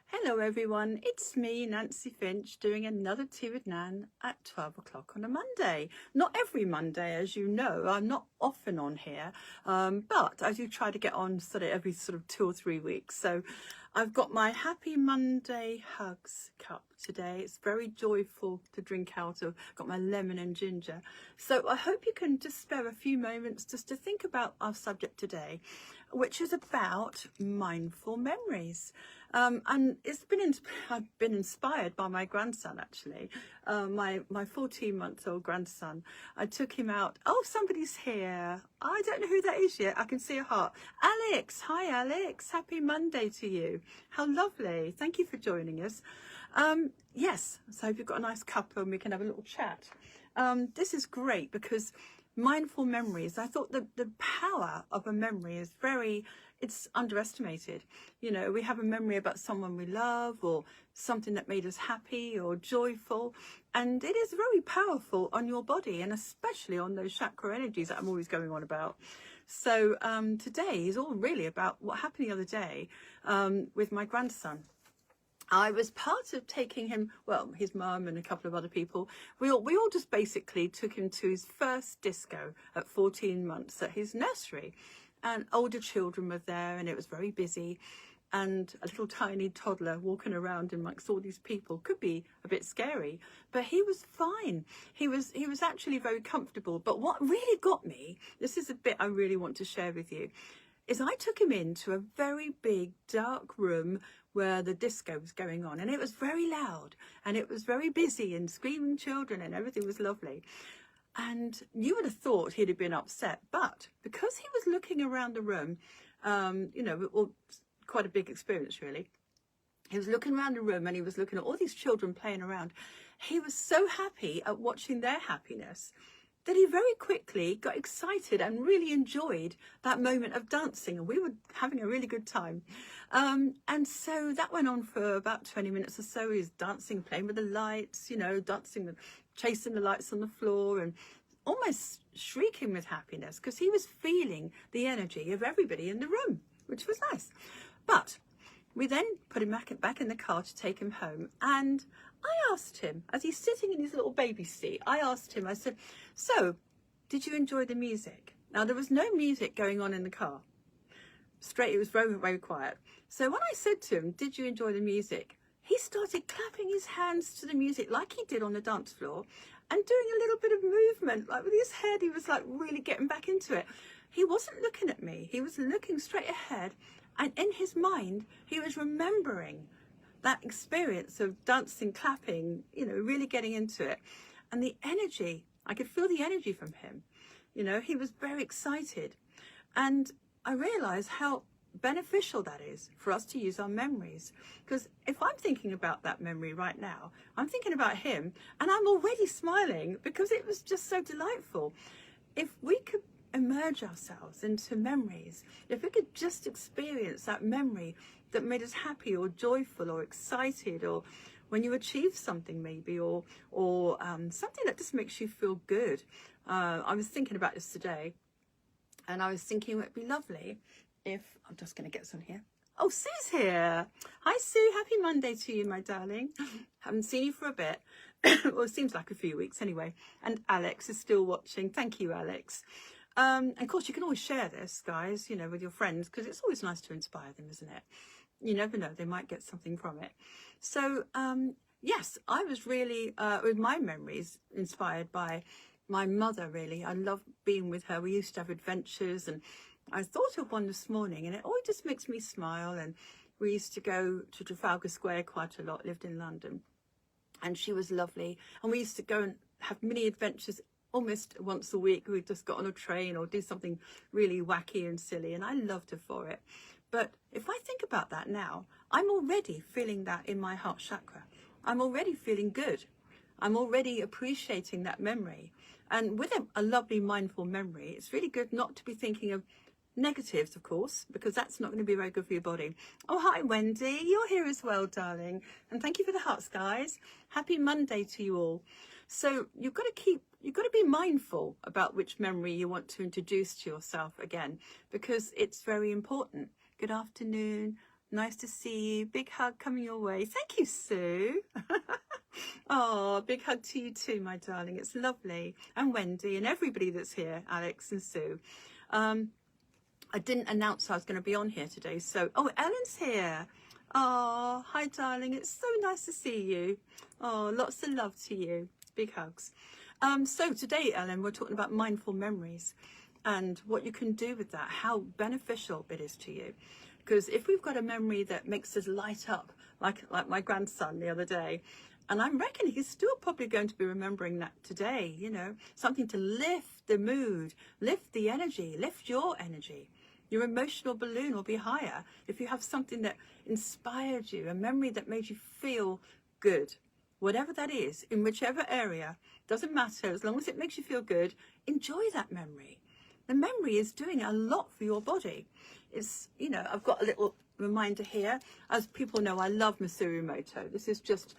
Hello everyone, it's me, Nancy Finch, doing another Tea with Nan at 12 o'clock on a Monday. Not every Monday, as you know, I'm not often on here, but I do try to get on every 2 or 3 weeks. So I've got my Happy Monday Hugs cup today. It's very joyful to drink out of. Got my lemon and ginger. So I hope you can just spare a few moments just to think about our subject today, which is about mindful memories. And I've been inspired by my grandson, actually, my 14-month-old grandson. I took him out. Oh, somebody's here. I don't know who that is yet. I can see a heart. Alex. Hi, Alex. Happy Monday to you. How lovely. Thank you for joining us. Yes, so if you've got a nice cuppa and we can have a little chat. This is great because mindful memories, I thought that the power of a memory is it's underestimated. You know, we have a memory about someone we love or something that made us happy or joyful, and it is very powerful on your body, and especially on those chakra energies that I'm always going on about. So today is all really about what happened the other day with my grandson. I was part of taking him, well, his mum and a couple of other people. We all just basically took him to his first disco at 14 months at his nursery. And older children were there, and it was very busy. And a little tiny toddler walking around amongst all these people could be a bit scary, but he was fine. He was actually very comfortable. But what really got me, this is a bit I really want to share with you, is I took him into a very big dark room where the disco was going on, and it was very loud and it was very busy and screaming children and everything was lovely. And you would have thought he'd have been upset, but because he was looking around the room, quite a big experience really. He was looking around the room and he was looking at all these children playing around. He was so happy at watching their happiness that he very quickly got excited and really enjoyed that moment of dancing, and we were having a really good time. And so that went on for about 20 minutes or so. He was dancing, playing with the lights, chasing the lights on the floor and almost shrieking with happiness because he was feeling the energy of everybody in the room, which was nice. But we then put him back in the car to take him home, and I asked him, as he's sitting in his little baby seat, I said, so, did you enjoy the music? Now, there was no music going on in the car. It was very, very quiet. So when I said to him, did you enjoy the music? He started clapping his hands to the music like he did on the dance floor and doing a little bit of movement, like with his head. He was like really getting back into it. He wasn't looking at me. He was looking straight ahead. And in his mind, he was remembering that experience of dancing, clapping, really getting into it. And the energy, I could feel the energy from him. He was very excited. And I realized how beneficial that is for us to use our memories. Because if I'm thinking about that memory right now, I'm thinking about him and I'm already smiling because it was just so delightful. If we could immerse ourselves into memories, if we could just experience that memory that made us happy or joyful or excited, or when you achieve something maybe, or something that just makes you feel good. I was thinking about this today, and I was thinking it would be lovely if, I'm just going to get some here. Oh, Sue's here. Hi, Sue. Happy Monday to you, my darling. Haven't seen you for a bit. Well, it seems like a few weeks anyway. And Alex is still watching. Thank you, Alex. And of course, you can always share this, guys, with your friends, because it's always nice to inspire them, isn't it? You never know, they might get something from it. So, yes, I was really, with my memories, inspired by my mother, really. I love being with her. We used to have adventures, and I thought of one this morning, and it always just makes me smile. And we used to go to Trafalgar Square quite a lot, lived in London, and she was lovely. And we used to go and have mini adventures almost once a week. We'd just got on a train or do something really wacky and silly, and I loved her for it. But if I think about that now, I'm already feeling that in my heart chakra. I'm already feeling good. I'm already appreciating that memory. And with a lovely mindful memory, it's really good not to be thinking of negatives, of course, because that's not going to be very good for your body. Oh, hi, Wendy. You're here as well, darling. And thank you for the hearts, guys. Happy Monday to you all. So you've got to be mindful about which memory you want to introduce to yourself again, because it's very important. Good afternoon. Nice to see you. Big hug coming your way. Thank you, Sue. Oh, big hug to you too, my darling. It's lovely. And Wendy and everybody that's here, Alex and Sue. I didn't announce I was going to be on here today. So, oh, Ellen's here. Oh, hi, darling. It's so nice to see you. Oh, lots of love to you. Big hugs. So today, Ellen, we're talking about mindful memories and what you can do with that, how beneficial it is to you. Because if we've got a memory that makes us light up, like my grandson the other day, and I reckon he's still probably going to be remembering that today, you know, something to lift the mood, lift the energy, lift your energy. Your emotional balloon will be higher if you have something that inspired you, a memory that made you feel good. Whatever that is, in whichever area, doesn't matter, as long as it makes you feel good, enjoy that memory. The memory is doing a lot for your body. It's, you know, I've got a little reminder here. As people know, I love Masaru Emoto. This is just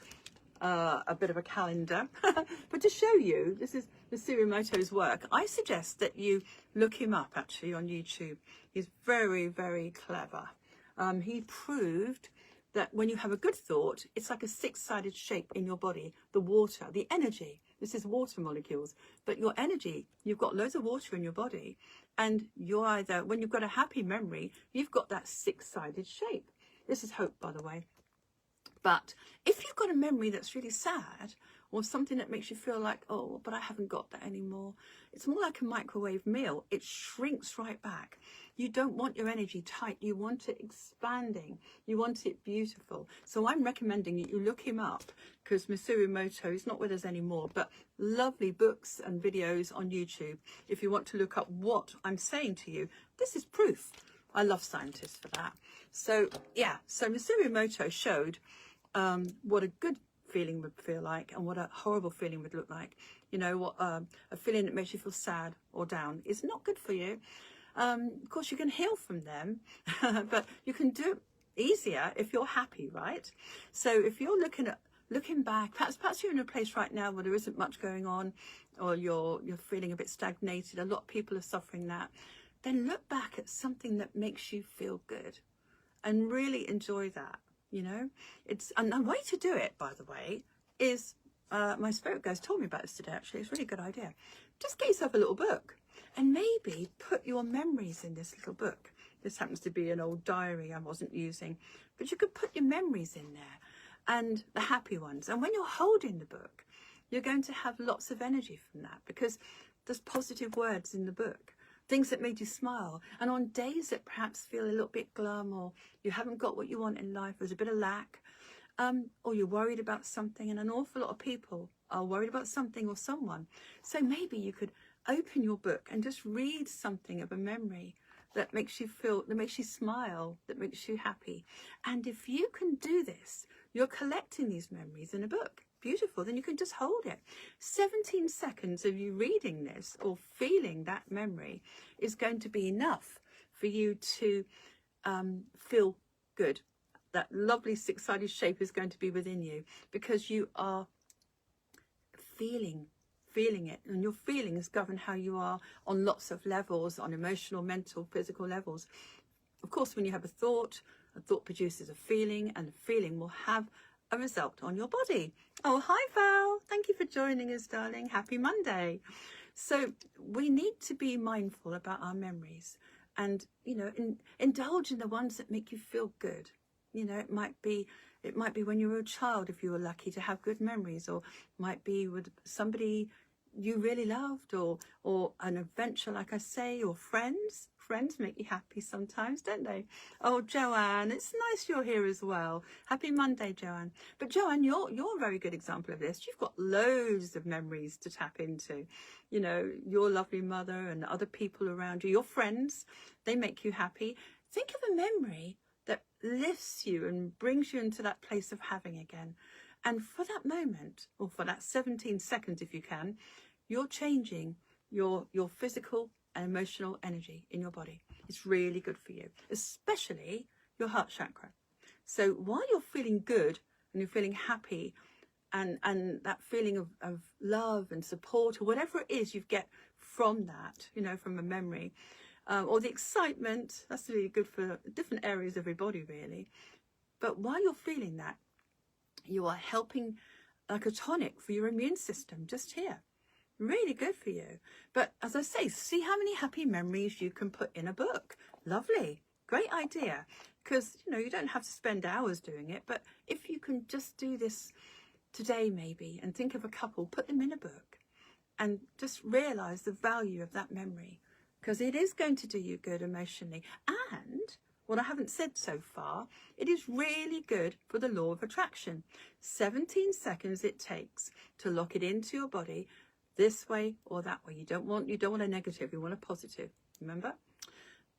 a bit of a calendar. But to show you, this is Masaru Emoto's work. I suggest that you look him up, actually, on YouTube. He's very, very clever. He proved that when you have a good thought, it's like a six-sided shape in your body. The water, the energy, this is water molecules, but your energy, you've got loads of water in your body, and you're either, when you've got a happy memory, you've got that six-sided shape. This is hope, by the way. But if you've got a memory that's really sad, or something that makes you feel like, oh, but I haven't got that anymore, it's more like a microwave meal. It shrinks right back. You don't want your energy tight. You want it expanding. You want it beautiful. So I'm recommending that you look him up, because Masaru Emoto is not with us anymore, but lovely books and videos on YouTube. If you want to look up what I'm saying to you, this is proof. I love scientists for that. So yeah, so Masaru Emoto showed what a good feeling would feel like and what a horrible feeling would look like. You know, what a feeling that makes you feel sad or down is not good for you. Of course, you can heal from them, but you can do it easier if you're happy, right? So if you're looking back, perhaps you're in a place right now where there isn't much going on, or you're feeling a bit stagnated. A lot of people are suffering that. Then look back at something that makes you feel good and really enjoy that. You know, and the way to do it, by the way, is my spirit guys told me about this today. Actually, it's a really good idea. Just get yourself a little book and maybe put your memories in this little book. This happens to be an old diary I wasn't using, but you could put your memories in there and the happy ones. And when you're holding the book, you're going to have lots of energy from that, because there's positive words in the book. Things that made you smile. And on days that perhaps feel a little bit glum, or you haven't got what you want in life, there's a bit of lack, or you're worried about something, and an awful lot of people are worried about something or someone. So maybe you could open your book and just read something of a memory that makes you feel, that makes you smile, that makes you happy. And if you can do this, you're collecting these memories in a book. Beautiful. Then you can just hold it. 17 seconds of you reading this or feeling that memory is going to be enough for you to feel good. That lovely six-sided shape is going to be within you, because you are feeling it, and your feelings govern how you are on lots of levels, on emotional, mental, physical levels. Of course, when you have a thought produces a feeling, and the feeling will have a result on your body. Oh, hi Val, thank you for joining us, darling. Happy Monday. So we need to be mindful about our memories, and you know, indulge in the ones that make you feel good. You know, it might be when you were a child, if you were lucky to have good memories, or might be with somebody you really loved, or an adventure, like I say, or friends. Friends make you happy sometimes, don't they? Oh, Joanne, it's nice you're here as well. Happy Monday, Joanne. But Joanne, you're a very good example of this. You've got loads of memories to tap into. You know, your lovely mother and other people around you, your friends, they make you happy. Think of a memory that lifts you and brings you into that place of having again. And for that moment, or for that 17 seconds if you can, you're changing your physical and emotional energy in your body. It's really good for you, especially your heart chakra. So while you're feeling good and you're feeling happy, and that feeling of love and support, or whatever it is you get from that, you know, from a memory, or the excitement. That's really good for different areas of your body, really. But while you're feeling that, you are helping like a tonic for your immune system just here. Really good for you. But as I say, see how many happy memories you can put in a book. Lovely. Great idea. Because, you know, you don't have to spend hours doing it. But if you can just do this today maybe and think of a couple, put them in a book and just realize the value of that memory. Because it is going to do you good emotionally. And what I haven't said so far, it is really good for the law of attraction. 17 seconds it takes to lock it into your body this way or that way. You don't want a negative, you want a positive, remember?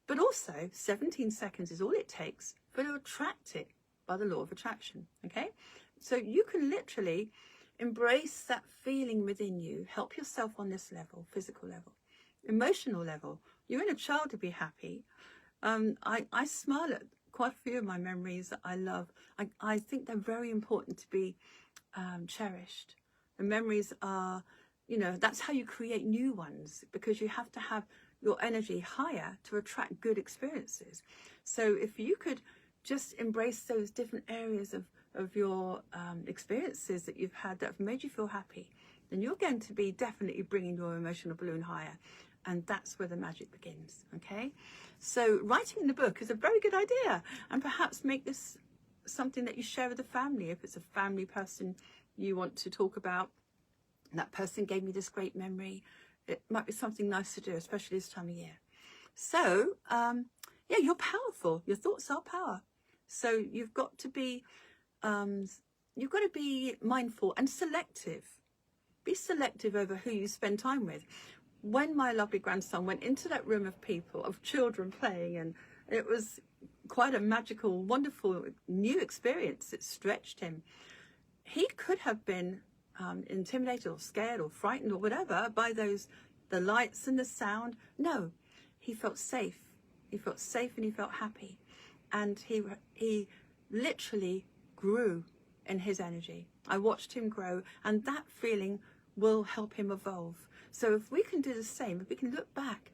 But also 17 seconds is all it takes for you to attract it by the law of attraction, okay? So you can literally embrace that feeling within you, help yourself on this level, physical level, emotional level. You're in a child to be happy. I smile at quite a few of my memories that I love. I think they're very important to be cherished. The memories are, you know, that's how you create new ones, because you have to have your energy higher to attract good experiences. So if you could just embrace those different areas of your experiences that you've had that have made you feel happy, then you're going to be definitely bringing your emotional balloon higher. And that's where the magic begins, okay? So writing in the book is a very good idea. And perhaps make this something that you share with the family. If it's a family person you want to talk about, that person gave me this great memory, it might be something nice to do, especially this time of year. So, yeah, you're powerful. Your thoughts are power. So you've got to be mindful and selective. Be selective over who you spend time with. When my lovely grandson went into that room of people, of children playing, and it was quite a magical, wonderful, new experience. It stretched him. He could have been intimidated or scared or frightened or whatever by the lights and the sound. No, he felt safe. He felt safe and he felt happy. And he literally grew in his energy. I watched him grow, and that feeling will help him evolve. So if we can do the same, if we can look back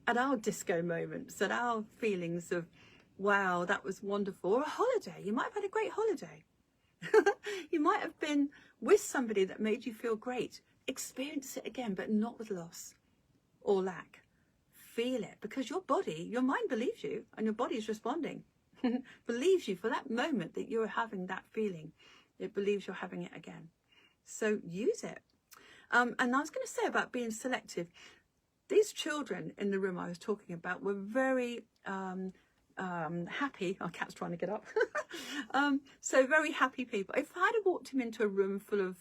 at our disco moments, at our feelings of, wow, that was wonderful, or a holiday. You might have had a great holiday. You might have been with somebody that made you feel great. Experience it again, but not with loss or lack. Feel it, because your body, your mind believes you, and your body is responding. Believes you for that moment that you're having that feeling. It believes you're having it again. So use it. And I was going to say about being selective. These children in the room I was talking about were very happy. Our cat's trying to get up. So very happy people. If I had walked him into a room full of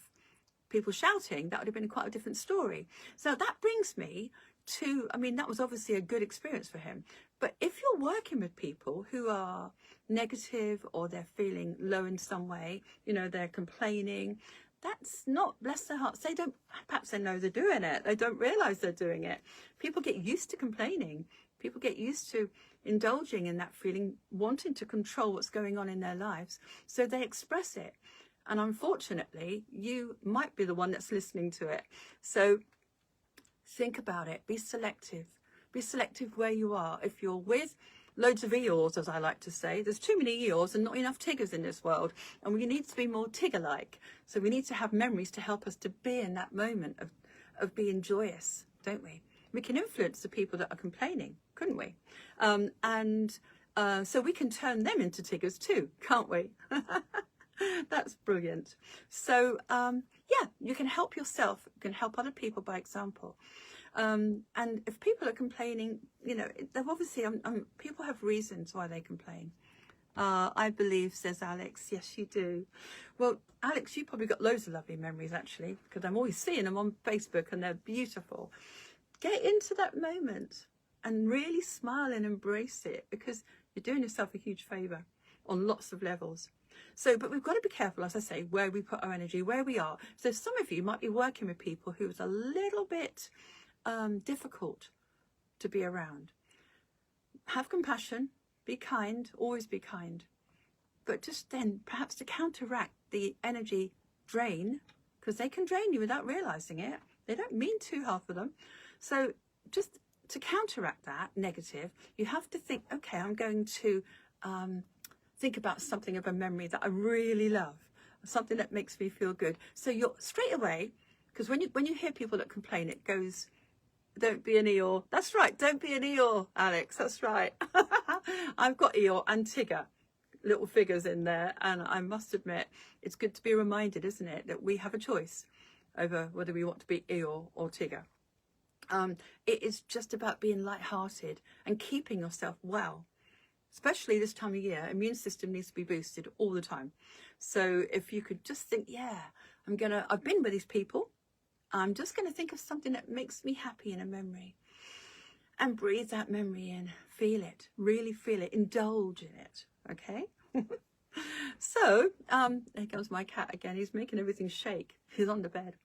people shouting, that would have been quite a different story. So that brings me to, I mean, that was obviously a good experience for him. But if you're working with people who are negative, or they're feeling low in some way, you know, they're complaining, that's not, bless their hearts, they don't, perhaps they know they're doing it, they don't realize they're doing it. People get used to complaining. People get used to indulging in that feeling, wanting to control what's going on in their lives. So they express it. And unfortunately, you might be the one that's listening to it. So think about it. Be selective. Be selective where you are. If you're with loads of Eeyores, as I like to say, there's too many Eeyores and not enough Tiggers in this world. And we need to be more Tigger-like. So we need to have memories to help us to be in that moment of being joyous, don't we? We can influence the people that are complaining, couldn't we? So we can turn them into Tiggers too, can't we? That's brilliant. So, yeah, you can help yourself. You can help other people by example. And if people are complaining, you know, they've obviously, people have reasons why they complain. I believe, says Alex. Yes, you do. Well, Alex, you probably got loads of lovely memories, actually, because I'm always seeing them on Facebook and they're beautiful. Get into that moment and really smile and embrace it, because you're doing yourself a huge favour on lots of levels. So, but we've got to be careful, as I say, where we put our energy, where we are. So some of you might be working with people who's a little bit difficult to be around. Have compassion, be kind, always be kind. But just then, perhaps to counteract the energy drain, because they can drain you without realising it. They don't mean to, half of them. So just to counteract that negative, you have to think, okay, I'm going to think about something of a memory that I really love, something that makes me feel good. So you're straight away, because when you hear people that complain, it goes, don't be an Eeyore. That's right, don't be an Eeyore, Alex, that's right. I've got Eeyore and Tigger, little figures in there, and I must admit, it's good to be reminded, isn't it, that we have a choice over whether we want to be Eeyore or Tigger. It is just about being lighthearted and keeping yourself well. Especially this time of year, immune system needs to be boosted all the time. So if you could just think, yeah, I've been with these people. I'm just going to think of something that makes me happy in a memory. And breathe that memory in. Feel it. Really feel it. Indulge in it. Okay? So, there comes my cat again. He's making everything shake. He's on the bed.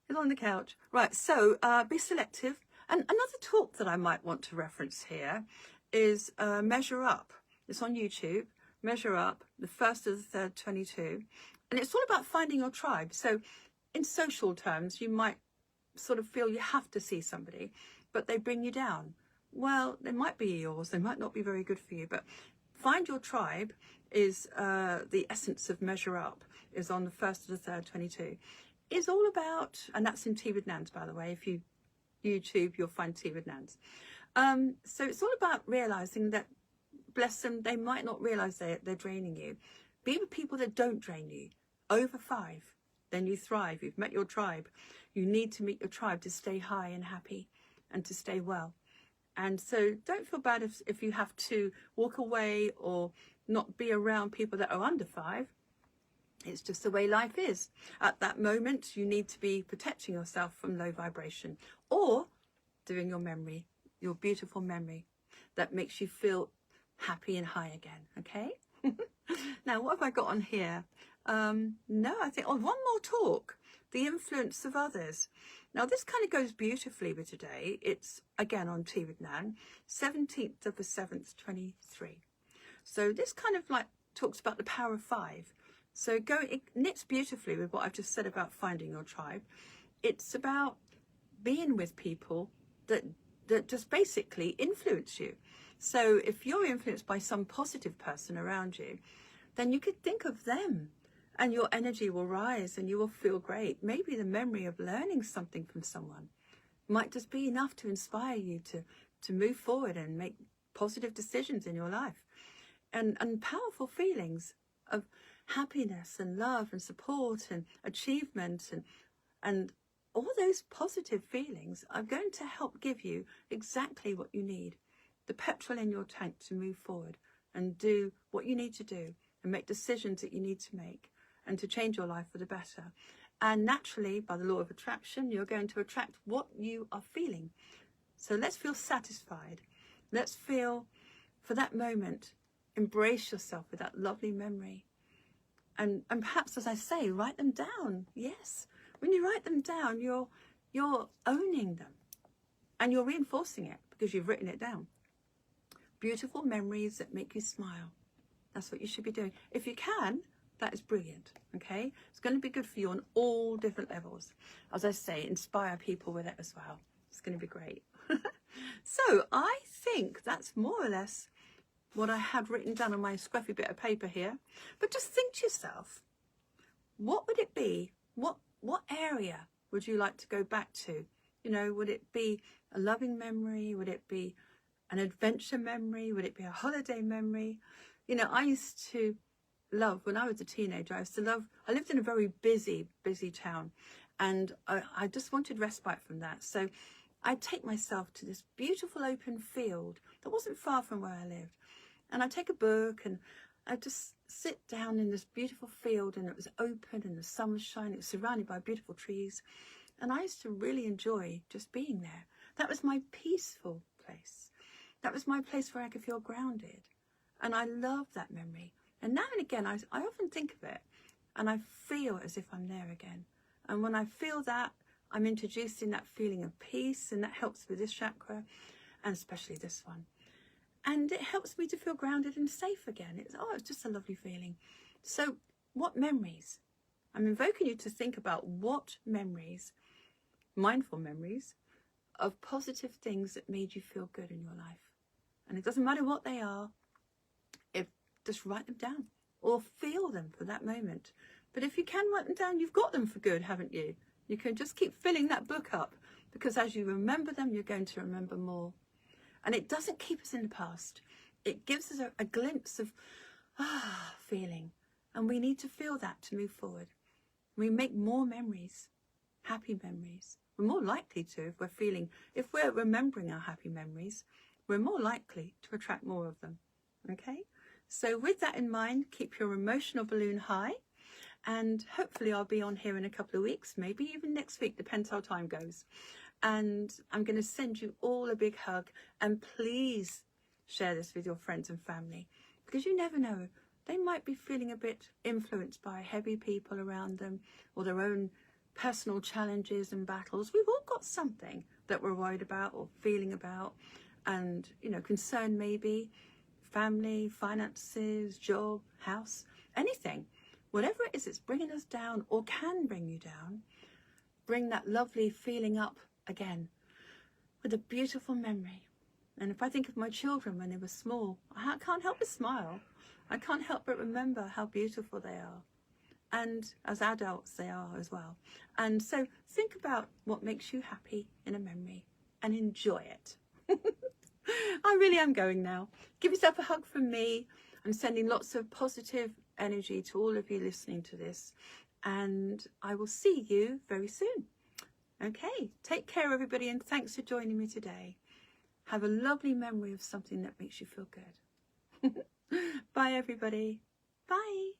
He's on the couch. Right, so be selective. And another talk that I might want to reference here is Measure Up. It's on YouTube. Measure Up, the 1st to the 3rd, 22. And it's all about finding your tribe. So in social terms, you might sort of feel you have to see somebody, but they bring you down. Well, they might be yours. They might not be very good for you, but Find Your Tribe is the essence of Measure Up, is on the 1st to the 3rd, 22. It's all about, and that's in Tea with Nans, by the way. If you YouTube, you'll find Tea with Nans. So it's all about realizing that, bless them, they might not realize they're draining you. Be with people that don't drain you. Over 5, then you thrive. You've met your tribe. You need to meet your tribe to stay high and happy and to stay well. And so don't feel bad if you have to walk away or not be around people that are under 5. It's just the way life is. At that moment, you need to be protecting yourself from low vibration, or doing your memory, your beautiful memory that makes you feel happy and high again. Okay? Now, what have I got on here? No, I think, one more talk, the influence of others. Now, this kind of goes beautifully with today. It's, again, on Tea with Nan, 17th of the 7th, 23. So this kind of like talks about the power of 5. So it knits beautifully with what I've just said about finding your tribe. It's about being with people that just basically influence you. So if you're influenced by some positive person around you, then you could think of them and your energy will rise and you will feel great. Maybe the memory of learning something from someone might just be enough to inspire you to move forward and make positive decisions in your life. And powerful feelings of happiness and love and support and achievement and all those positive feelings are going to help give you exactly what you need, the petrol in your tank to move forward and do what you need to do and make decisions that you need to make and to change your life for the better. And naturally, by the law of attraction, you're going to attract what you are feeling. So let's feel satisfied. Let's feel, for that moment, embrace yourself with that lovely memory. And perhaps, as I say, write them down. Yes. When you write them down, you're owning them and you're reinforcing it because you've written it down. Beautiful memories that make you smile. That's what you should be doing. If you can, that is brilliant. Okay. It's going to be good for you on all different levels. As I say, inspire people with it as well. It's going to be great. So I think that's more or less what I had written down on my scruffy bit of paper here. But just think to yourself, what would it be? What area would you like to go back to? You know, would it be a loving memory? Would it be an adventure memory? Would it be a holiday memory? You know, I used to love, when I was a teenager, I lived in a very busy town, and I just wanted respite from that. So I'd take myself to this beautiful open field that wasn't far from where I lived. And I'd take a book and I'd just sit down in this beautiful field, and it was open and the sun was shining. It was surrounded by beautiful trees. And I used to really enjoy just being there. That was my peaceful place. That was my place where I could feel grounded. And I love that memory. And now and again, I often think of it and I feel as if I'm there again. And when I feel that, I'm introducing that feeling of peace, and that helps with this chakra, and especially this one. And it helps me to feel grounded and safe again. It's just a lovely feeling. So what memories? I'm invoking you to think about what memories, mindful memories, of positive things that made you feel good in your life. And it doesn't matter what they are, just write them down or feel them for that moment. But if you can write them down, you've got them for good, haven't you? You can just keep filling that book up, because as you remember them, you're going to remember more. And it doesn't keep us in the past. It gives us a glimpse of feeling. And we need to feel that to move forward. We make more memories, happy memories. We're more likely to if we're remembering our happy memories, we're more likely to attract more of them. Okay? So with that in mind, keep your emotional balloon high. And hopefully I'll be on here in a couple of weeks, maybe even next week, depends how time goes. And I'm going to send you all a big hug. And please share this with your friends and family, because you never know. They might be feeling a bit influenced by heavy people around them, or their own personal challenges and battles. We've all got something that we're worried about or feeling about, and, you know, concern maybe. Family, finances, job, house, anything. Whatever it is that's bringing us down or can bring you down, bring that lovely feeling up again with a beautiful memory. And if I think of my children when they were small, I can't help but smile. I can't help but remember how beautiful they are. And as adults, they are as well. And so think about what makes you happy in a memory and enjoy it. I really am going now. Give yourself a hug from me. I'm sending lots of positive energy to all of you listening to this. And I will see you very soon. Okay, take care, everybody, and thanks for joining me today. Have a lovely memory of something that makes you feel good. Bye, everybody. Bye.